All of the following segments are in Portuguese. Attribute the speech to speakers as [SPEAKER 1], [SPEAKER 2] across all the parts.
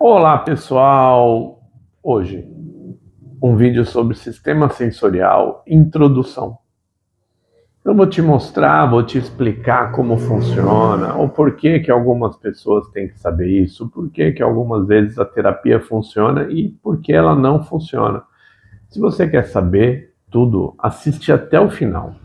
[SPEAKER 1] Olá pessoal! Hoje um vídeo sobre sistema sensorial, introdução. Eu vou te mostrar, vou te explicar como funciona, o porquê que algumas pessoas têm que saber isso, porquê que algumas vezes a terapia funciona e por que ela não funciona. Se você quer saber tudo, assiste até o final.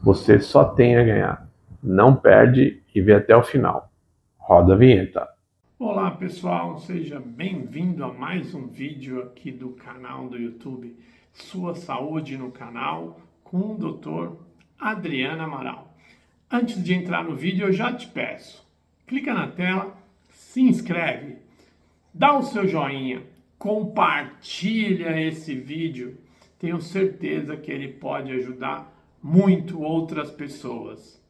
[SPEAKER 1] Você só tem a ganhar. Não perde e vê até o final. Roda a vinheta.
[SPEAKER 2] Olá pessoal, seja bem-vindo a mais um vídeo aqui do canal do YouTube Sua Saúde no Canal com o Dr. Adriano Amaral. Antes de entrar no vídeo, eu já te peço, clica na tela, se inscreve, dá o seu joinha, compartilha esse vídeo. Tenho certeza que ele pode ajudar muito outras pessoas.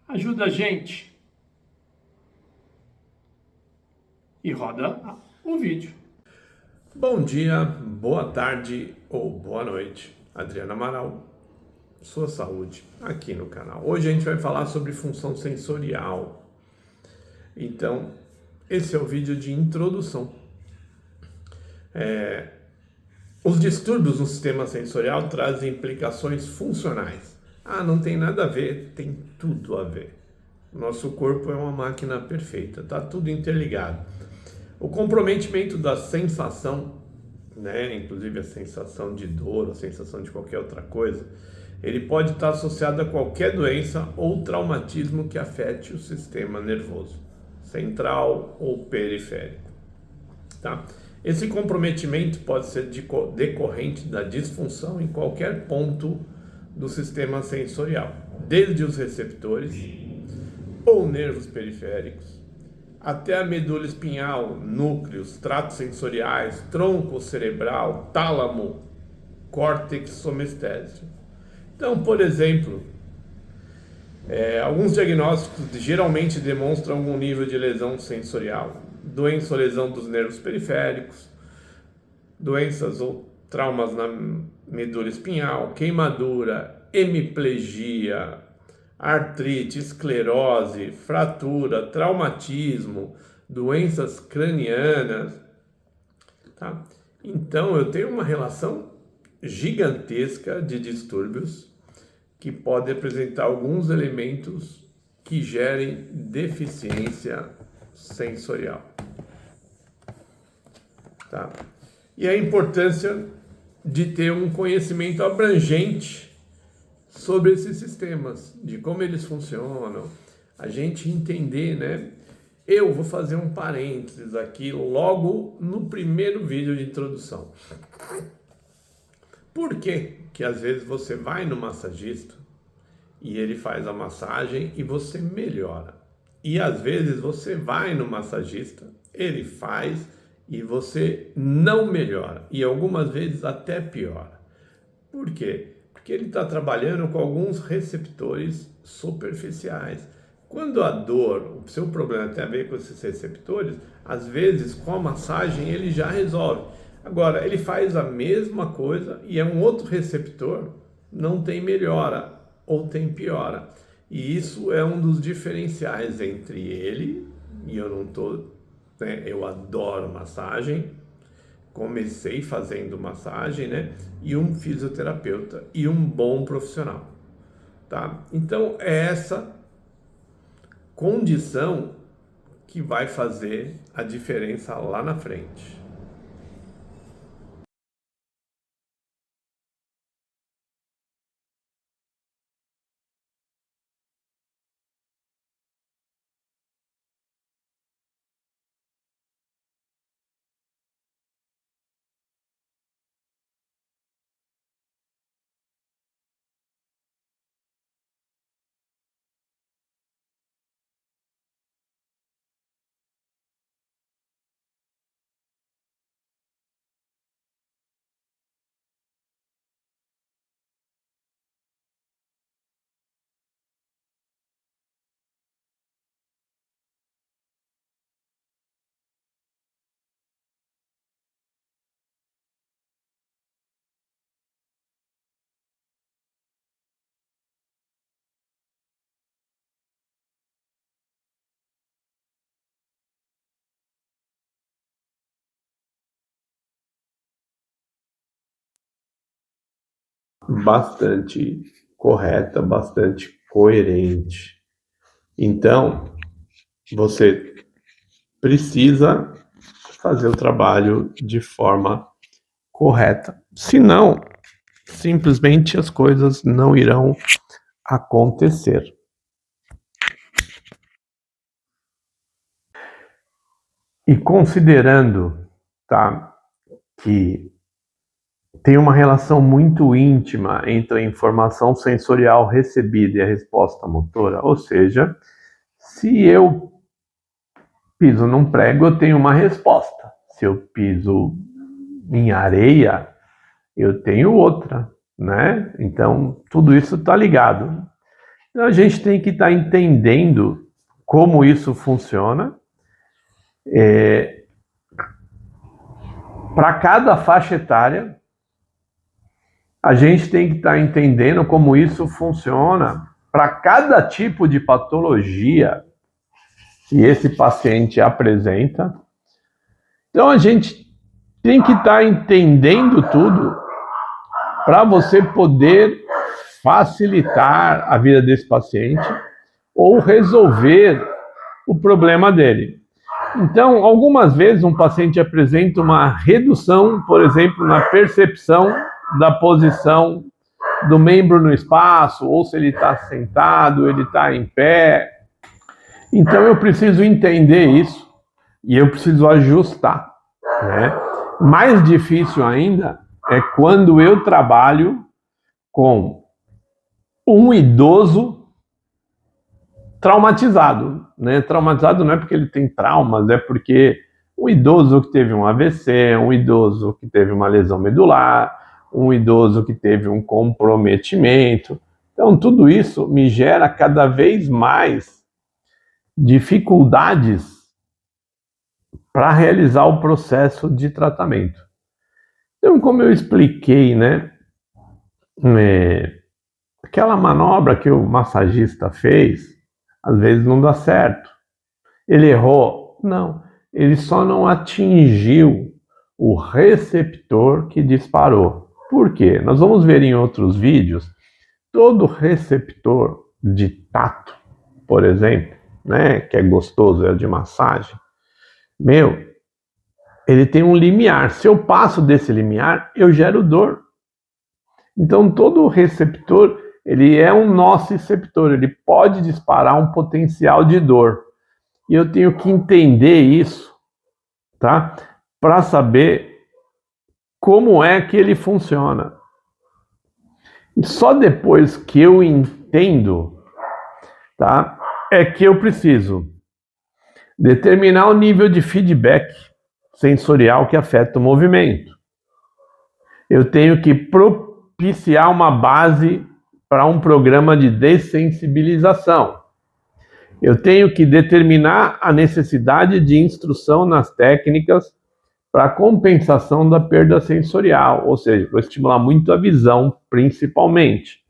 [SPEAKER 2] Ajuda a gente e roda o vídeo.
[SPEAKER 1] Bom dia, boa tarde ou boa noite. Adriano Amaral, sua saúde, aqui no canal. Hoje a gente vai falar sobre função sensorial. Então, esse é o vídeo de introdução. Os distúrbios no sistema sensorial trazem implicações funcionais. Ah, não tem nada a ver, tem tudo a ver. Nosso corpo é uma máquina perfeita, está tudo interligado. O comprometimento da sensação, né, inclusive a sensação de dor, a sensação de qualquer outra coisa, ele pode estar associado a qualquer doença ou traumatismo que afete o sistema nervoso, central ou periférico. Tá? Esse comprometimento pode ser decorrente da disfunção em qualquer ponto do sistema sensorial, desde os receptores ou nervos periféricos, até a medula espinhal, núcleos, tratos sensoriais, tronco cerebral, tálamo, córtex somestésio. Então, por exemplo, alguns diagnósticos geralmente demonstram algum nível de lesão sensorial, doença ou lesão dos nervos periféricos, doenças ou traumas na medula espinhal, queimadura, hemiplegia, artrite, esclerose, fratura, traumatismo, doenças cranianas, tá? Então eu tenho uma relação gigantesca de distúrbios que pode apresentar alguns elementos que gerem deficiência sensorial, tá? E a importância de ter um conhecimento abrangente sobre esses sistemas, de como eles funcionam, a gente entender, né? Eu vou fazer um parênteses aqui logo no primeiro vídeo de introdução. Por que que às vezes você vai no massagista e ele faz a massagem e você melhora? E às vezes você vai no massagista, ele faz e você não melhora. E algumas vezes até piora. Por quê? Porque ele está trabalhando com alguns receptores superficiais. Quando a dor, o seu problema tem a ver com esses receptores, às vezes com a massagem ele já resolve. Agora, ele faz a mesma coisa e é um outro receptor, não tem melhora ou tem piora. E isso é um dos diferenciais entre ele, e eu não estou, né, eu adoro massagem, comecei fazendo massagem, né? E um fisioterapeuta e um bom profissional, tá? Então é essa condição que vai fazer a diferença lá na frente. bastante correta, bastante coerente. Então, você precisa fazer o trabalho de forma correta. Senão, simplesmente as coisas não irão acontecer. E considerando, tá, que tem uma relação muito íntima entre a informação sensorial recebida e a resposta motora, ou seja, se eu piso num prego, eu tenho uma resposta. Se eu piso em areia, eu tenho outra, né? Então, tudo isso está ligado. Então, a gente tem que estar entendendo como isso funciona. Para cada faixa etária, a gente tem que estar entendendo como isso funciona para cada tipo de patologia que esse paciente apresenta. Então, a gente tem que estar entendendo tudo para você poder facilitar a vida desse paciente ou resolver o problema dele. Então, algumas vezes um paciente apresenta uma redução, por exemplo, na percepção da posição do membro no espaço, ou se ele está sentado, ele está em pé. Então, eu preciso entender isso e eu preciso ajustar, né? Mais difícil ainda é quando eu trabalho com um idoso traumatizado, né? Traumatizado não é porque ele tem traumas, é porque um idoso que teve um AVC, um idoso que teve uma lesão medular, um idoso que teve um comprometimento. Então, tudo isso me gera cada vez mais dificuldades para realizar o processo de tratamento. Então, como eu expliquei, né? Aquela manobra que o massagista fez, às vezes não dá certo. Ele errou? Não. Ele só não atingiu o receptor que disparou. Por quê? Nós vamos ver em outros vídeos, todo receptor de tato, por exemplo, né, que é gostoso, é de massagem, ele tem um limiar. Se eu passo desse limiar, eu gero dor. Então, todo receptor, ele é um nociceptor, ele pode disparar um potencial de dor. E eu tenho que entender isso, tá? Para saber como é que ele funciona. E só depois que eu entendo, tá? É que eu preciso determinar o nível de feedback sensorial que afeta o movimento. Eu tenho que propiciar uma base para um programa de dessensibilização. Eu tenho que determinar a necessidade de instrução nas técnicas para compensação da perda sensorial, ou seja, vou estimular muito a visão, principalmente.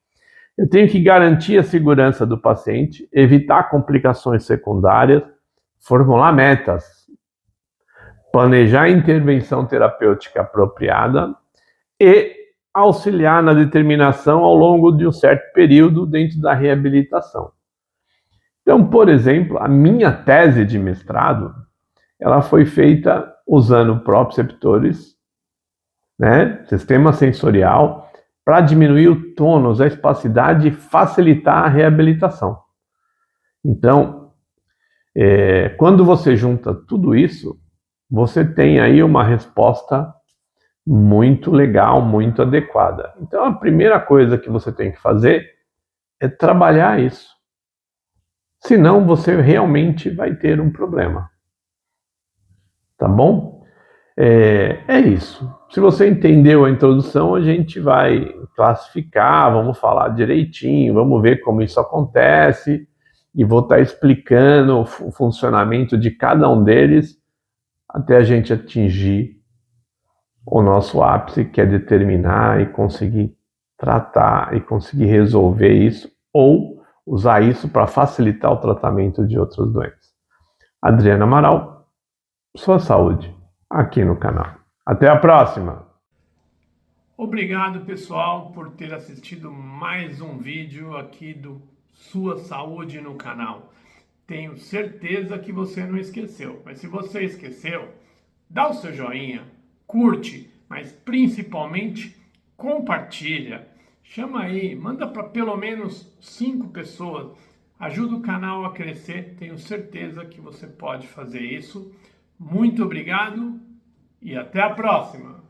[SPEAKER 1] Eu tenho que garantir a segurança do paciente, evitar complicações secundárias, formular metas, planejar a intervenção terapêutica apropriada e auxiliar na determinação ao longo de um certo período dentro da reabilitação. Então, por exemplo, a minha tese de mestrado, ela foi feita usando proprioceptores, né, sistema sensorial, para diminuir o tônus, a espacidade e facilitar a reabilitação. Então, quando você junta tudo isso, você tem aí uma resposta muito legal, muito adequada. Então, a primeira coisa que você tem que fazer é trabalhar isso. Senão, você realmente vai ter um problema. Tá bom? É isso. Se você entendeu a introdução, a gente vai classificar, vamos falar direitinho, vamos ver como isso acontece e vou estar explicando o funcionamento de cada um deles até a gente atingir o nosso ápice, que é determinar e conseguir tratar e conseguir resolver isso ou usar isso para facilitar o tratamento de outras doenças. Adriana Amaral, sua saúde, aqui no canal. Até a próxima!
[SPEAKER 2] Obrigado, pessoal, por ter assistido mais um vídeo aqui do Sua Saúde no canal. Tenho certeza que você não esqueceu, mas se você esqueceu, dá o seu joinha, curte, mas principalmente compartilha. Chama aí, manda para pelo menos 5 pessoas. Ajuda o canal a crescer, tenho certeza que você pode fazer isso. Muito obrigado e até a próxima!